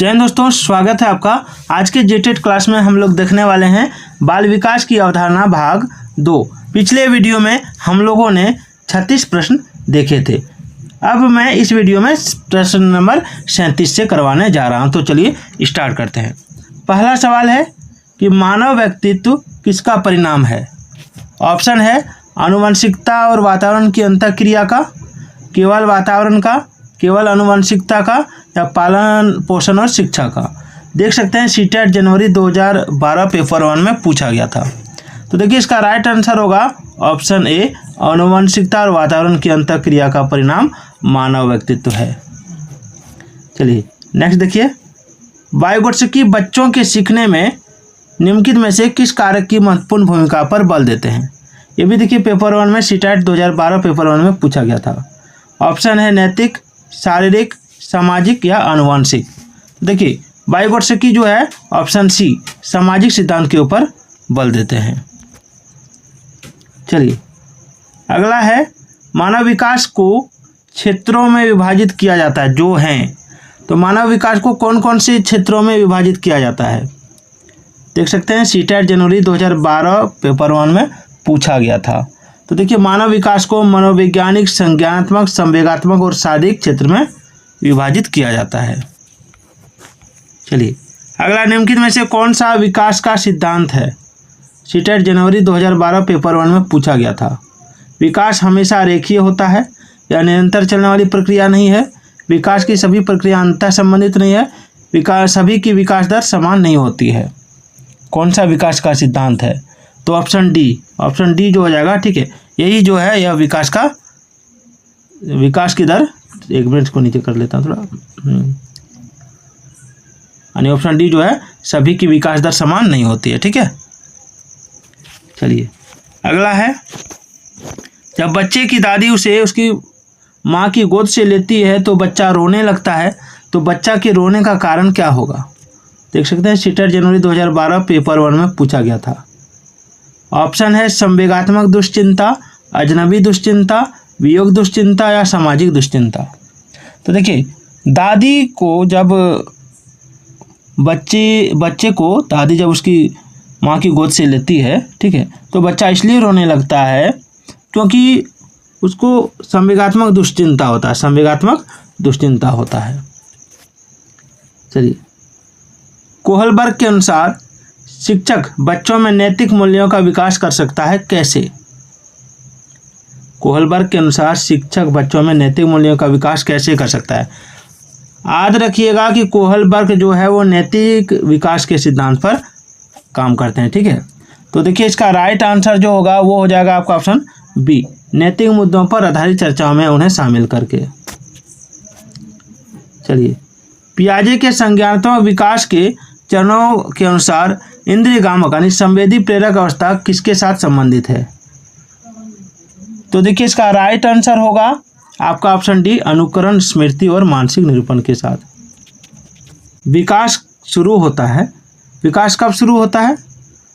जय हिंद दोस्तों, स्वागत है आपका। आज के जेटेट क्लास में हम लोग देखने वाले हैं बाल विकास की अवधारणा भाग 2। पिछले वीडियो में हम लोगों ने 36 प्रश्न देखे थे। अब मैं इस वीडियो में प्रश्न नंबर 37 से करवाने जा रहा हूं। तो चलिए स्टार्ट करते हैं। पहला सवाल है कि मानव व्यक्तित्व किसका परिणाम है। ऑप्शन है आनुवंशिकता और वातावरण की अंतःक्रिया का, केवल वातावरण का, केवल आनुवंशिकता का, या पालन पोषण और शिक्षा का। देख सकते हैं सीटेट जनवरी 2012 पेपर 1 में पूछा गया था। तो देखिए इसका राइट आंसर होगा ऑप्शन ए, आनुवंशिकता और वातावरण की अंतःक्रिया का परिणाम मानव व्यक्तित्व है। चलिए नेक्स्ट देखिए, वायुगोत्सकी बच्चों के सीखने में निम्नलिखित में से किस कारक की महत्वपूर्ण भूमिका पर बल देते हैं। ये भी देखिए पेपर 1 में सीटेट 2012 पेपर 1 में पूछा गया था। ऑप्शन है नैतिक, शारीरिक, सामाजिक या आनुवंशिक। देखिए वायुगोत्सकी जो है ऑप्शन सी, सामाजिक सिद्धांत के ऊपर बल देते हैं। चलिए अगला है, मानव विकास को क्षेत्रों में विभाजित किया जाता है जो हैं। तो मानव विकास को कौन कौन से क्षेत्रों में विभाजित किया जाता है। देख सकते हैं सीटेट जनवरी 2012 पेपर 1 में पूछा गया था। तो देखिए मानव विकास को मनोवैज्ञानिक, संज्ञानात्मक, संवेगात्मक और शारीरिक क्षेत्र में विभाजित किया जाता है। चलिए अगला, निम्नलिखित में से कौन सा विकास का सिद्धांत है। सीटेट जनवरी 2012 पेपर 1 में पूछा गया था। विकास हमेशा रेखीय होता है या निरंतर चलने वाली प्रक्रिया नहीं है। विकास की सभी प्रक्रिया अंतः संबंधित नहीं है। विकास सभी की विकास दर समान नहीं होती है। कौन सा विकास का सिद्धांत है। तो ऑप्शन डी जो हो जाएगा। ठीक है, यही जो है यह विकास की दर, एक मिनट को नीचे कर लेता हूँ थोड़ा, यानी ऑप्शन डी जो है सभी की विकास दर समान नहीं होती है। ठीक है, चलिए अगला है, जब बच्चे की दादी उसे उसकी माँ की गोद से लेती है तो बच्चा रोने लगता है, तो बच्चा के रोने का कारण क्या होगा। देख सकते हैं सीटेट जनवरी 2012 पेपर 1 में पूछा गया था। ऑप्शन है संवेगात्मक दुश्चिंता, अजनबी दुश्चिंता, वियोग दुश्चिंता या सामाजिक दुश्चिंता। तो देखिए दादी को जब बच्चे को दादी जब उसकी माँ की गोद से लेती है, ठीक है, तो बच्चा इसलिए रोने लगता है क्योंकि उसको संवेगात्मक दुश्चिंता होता है। चलिए, कोहलबर्ग के अनुसार शिक्षक बच्चों में नैतिक मूल्यों का विकास कर सकता है कैसे। कोहलबर्ग के अनुसार शिक्षक बच्चों में नैतिक मूल्यों का विकास कैसे कर सकता है। याद रखिएगा कि कोहलबर्ग जो है वो नैतिक विकास के सिद्धांत पर काम करते हैं। ठीक है, तो देखिए इसका राइट आंसर जो होगा वो हो जाएगा आपका ऑप्शन बी, नैतिक मुद्दों पर आधारित चर्चाओं में उन्हें शामिल करके। चलिए, पियाजे के संज्ञानात्मक विकास के चरणों के अनुसार इंद्रियगामक यानी संवेदी प्रेरक अवस्था किसके साथ संबंधित है। तो देखिए इसका राइट आंसर होगा आपका ऑप्शन डी, अनुकरण, स्मृति और मानसिक निरूपण के साथ विकास शुरू होता है। विकास कब शुरू होता है।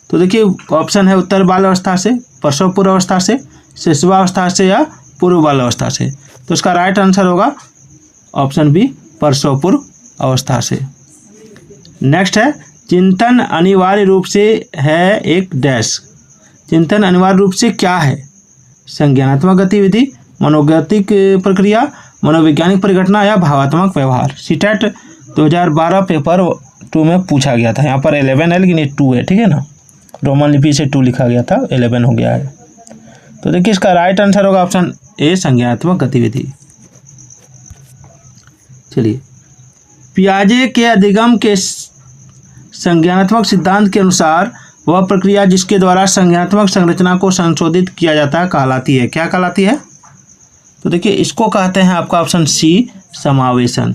तो देखिए ऑप्शन है उत्तर बाल अवस्था से, प्रसव पूर्व अवस्था से, शिशुवावस्था से या पूर्व बाल अवस्था से। तो इसका राइट आंसर होगा ऑप्शन बी, प्रसव पूर्व अवस्था से। नेक्स्ट है, चिंतन अनिवार्य रूप से है एक डैश। चिंतन अनिवार्य रूप से क्या है। संज्ञानात्मक गतिविधि, मनोगतिक प्रक्रिया, मनोवैज्ञानिक परिघटना या भावात्मक व्यवहार। सीटेट 2012 पेपर 2 में पूछा गया था। यहाँ पर 11 है लेकिन ये 2 है। ठीक है ना, रोमन लिपि से 2 लिखा गया था, 11 हो गया है। तो देखिए इसका राइट आंसर होगा ऑप्शन ए, संज्ञानात्मक गतिविधि। चलिए, पियाजे के अधिगम के संज्ञानात्मक सिद्धांत के अनुसार वह प्रक्रिया जिसके द्वारा संज्ञानात्मक संरचना को संशोधित किया जाता है कहलाती है। क्या कहलाती है। तो देखिए इसको कहते हैं आपका ऑप्शन सी, समावेशन।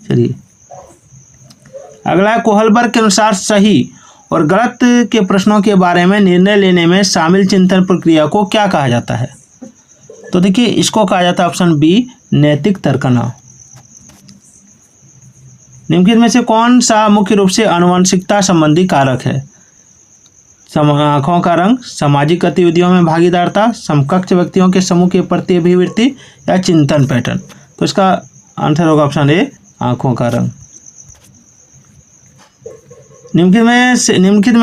चलिए अगला है, कोहलबर्ग के अनुसार सही और गलत के प्रश्नों के बारे में निर्णय लेने में शामिल चिंतन प्रक्रिया को क्या कहा जाता है। तो देखिए इसको कहा जाता है ऑप्शन बी, नैतिक तर्कना। निम्नलिखित में से कौन सा मुख्य रूप से आनुवंशिकता संबंधी कारक है। आँखों का रंग, सामाजिक गतिविधियों में भागीदारता, समकक्ष व्यक्तियों के समूह के प्रति अभिवृत्ति या चिंतन पैटर्न। तो इसका आंसर होगा ऑप्शन ए, आँखों का रंग। निम्नलिखित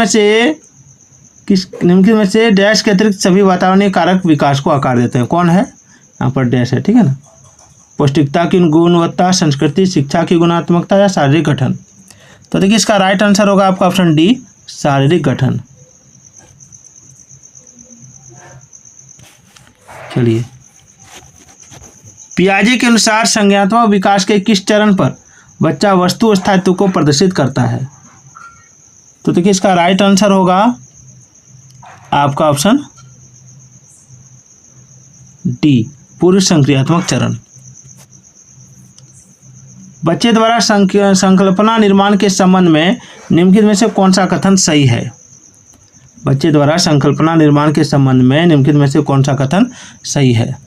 में से डैश के अतिरिक्त सभी वातावरणीय कारक विकास को आकार देते हैं। कौन है? यहाँ पर डैश है, ठीक है ना। पौष्टिकता की गुणवत्ता, संस्कृति, शिक्षा की गुणात्मकता या शारीरिक गठन। तो देखिए इसका राइट आंसर होगा आपका ऑप्शन डी, शारीरिक गठन। चलिए, पियाजे के अनुसार संज्ञानात्मक विकास के किस चरण पर बच्चा वस्तु स्थायित्व को प्रदर्शित करता है? तो देखिए इसका राइट आंसर होगा आपका ऑप्शन डी, पूर्व संक्रियात्मक चरण। बच्चे द्वारा संकल्पना निर्माण के संबंध में निम्नलिखित में से कौन सा कथन सही है? बच्चे द्वारा संकल्पना निर्माण के संबंध में निम्नलिखित में से कौन सा कथन सही है?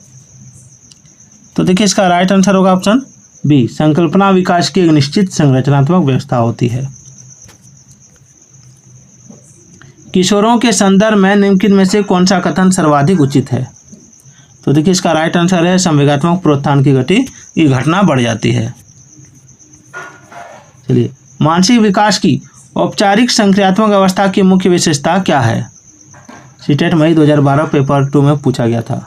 तो देखिए इसका राइट आंसर होगा ऑप्शन बी, संकल्पना विकास की एक निश्चित संरचनात्मक व्यवस्था होती है। किशोरों के संदर्भ में निम्नलिखित में से कौन सा कथन सर्वाधिक उचित है? तो देखिए इसका राइट आंसर है संवेगात्मक प्रोत्थान की घटना बढ़ जाती है। चलिए, मानसिक विकास की औपचारिक संक्रियात्मक अवस्था की मुख्य विशेषता क्या है? सीटेट मई 2012 पेपर 2 में पूछा गया था।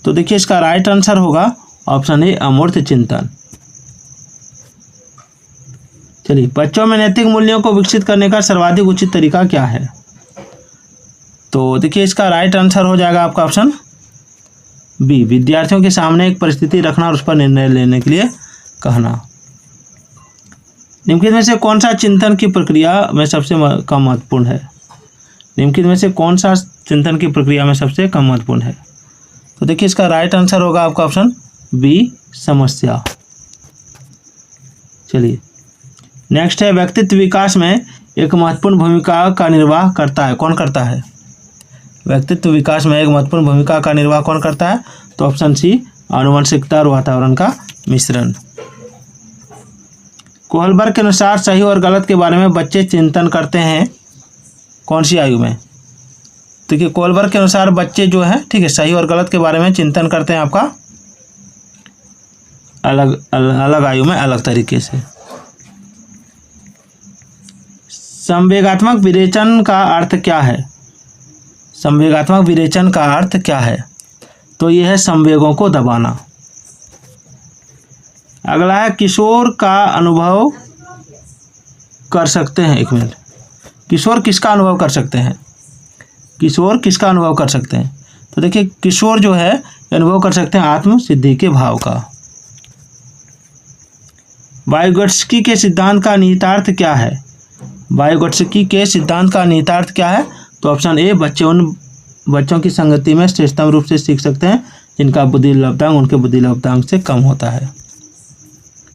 तो देखिए इसका राइट आंसर होगा ऑप्शन ए, अमूर्त चिंतन। चलिए, बच्चों में नैतिक मूल्यों को विकसित करने का सर्वाधिक उचित तरीका क्या है? तो देखिए इसका राइट आंसर हो जाएगा आपका ऑप्शन बी, विद्यार्थियों के सामने एक परिस्थिति रखना और उस पर निर्णय लेने के लिए कहना। निम्नलिखित में से कौन सा चिंतन की प्रक्रिया में सबसे कम महत्वपूर्ण है? निम्नलिखित में से कौन सा चिंतन की प्रक्रिया में सबसे कम महत्वपूर्ण है? तो देखिए इसका राइट आंसर होगा आपका ऑप्शन बी, समस्या। चलिए, नेक्स्ट है व्यक्तित्व विकास में एक महत्वपूर्ण भूमिका का निर्वाह करता है। कौन करता है? व्यक्तित्व विकास में एक महत्वपूर्ण भूमिका का निर्वाह कौन करता है? तो ऑप्शन सी, आनुवंशिकता और वातावरण का मिश्रण। कोहलबर्ग के अनुसार सही और गलत के बारे में बच्चे चिंतन करते हैं कौन सी आयु में? देखिए कोहलबर्ग के अनुसार बच्चे जो है, ठीक है, सही और गलत के बारे में चिंतन करते हैं आपका अलग आयु में अलग तरीके से। संवेगात्मक विरेचन का अर्थ क्या है? संवेगात्मक विरेचन का अर्थ क्या है? तो यह है संवेगों को दबाना। अगला है किशोर का अनुभव कर सकते हैं। एक मिनट, किशोर किसका अनुभव कर सकते हैं? किशोर किसका अनुभव कर सकते हैं? तो देखिए किशोर जो है अनुभव कर सकते हैं आत्म सिद्धि के भाव का। वायुगत्स्की के सिद्धांत का निहितार्थ क्या है? वायुगत्स्की के सिद्धांत का निहितार्थ क्या है? तो ऑप्शन ए, बच्चे उन बच्चों की संगति में श्रेष्ठतम रूप से सीख सकते हैं जिनका बुद्धि लब्धांक उनके बुद्धि लब्धांक से कम होता है।